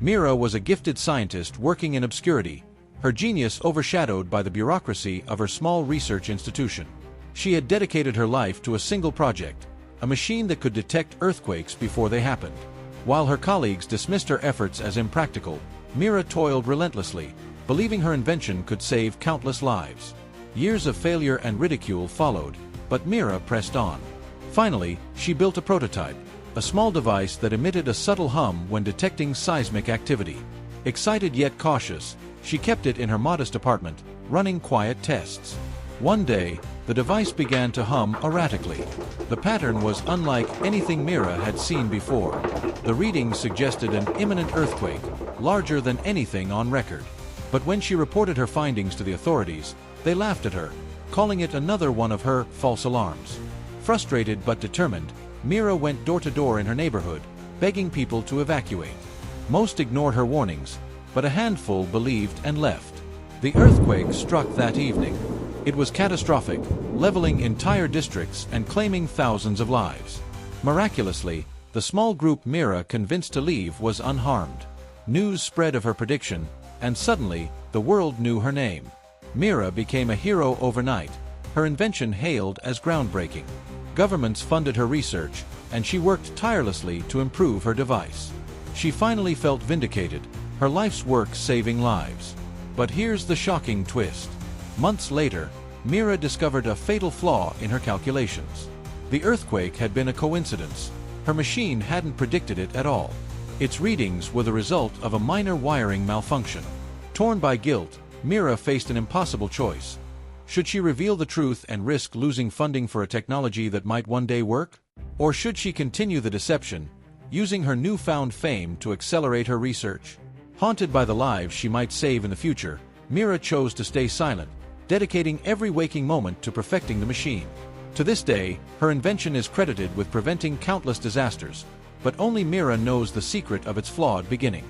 Meera was a gifted scientist working in obscurity, her genius overshadowed by the bureaucracy of her small research institution. She had dedicated her life to a single project, a machine that could detect earthquakes before they happened. While her colleagues dismissed her efforts as impractical, Meera toiled relentlessly, believing her invention could save countless lives. Years of failure and ridicule followed, but Meera pressed on. Finally, she built a prototype, a small device that emitted a subtle hum when detecting seismic activity. Excited yet cautious, she kept it in her modest apartment, running quiet tests. One day, the device began to hum erratically. The pattern was unlike anything Meera had seen before. The readings suggested an imminent earthquake, larger than anything on record. But when she reported her findings to the authorities, they laughed at her, calling it another one of her false alarms. Frustrated but determined, Meera went door to door in her neighborhood, begging people to evacuate. Most ignored her warnings, but a handful believed and left. The earthquake struck that evening. It was catastrophic, leveling entire districts and claiming thousands of lives. Miraculously, the small group Meera convinced to leave was unharmed. News spread of her prediction, and suddenly, the world knew her name. Meera became a hero overnight, her invention hailed as groundbreaking. Governments funded her research, and she worked tirelessly to improve her device. She finally felt vindicated, her life's work saving lives. But here's the shocking twist. Months later, Meera discovered a fatal flaw in her calculations. The earthquake had been a coincidence. Her machine hadn't predicted it at all. Its readings were the result of a minor wiring malfunction. Torn by guilt, Meera faced an impossible choice. Should she reveal the truth and risk losing funding for a technology that might one day work? Or should she continue the deception, using her newfound fame to accelerate her research? Haunted by the lives she might save in the future, Meera chose to stay silent, dedicating every waking moment to perfecting the machine. To this day, her invention is credited with preventing countless disasters, but only Meera knows the secret of its flawed beginning.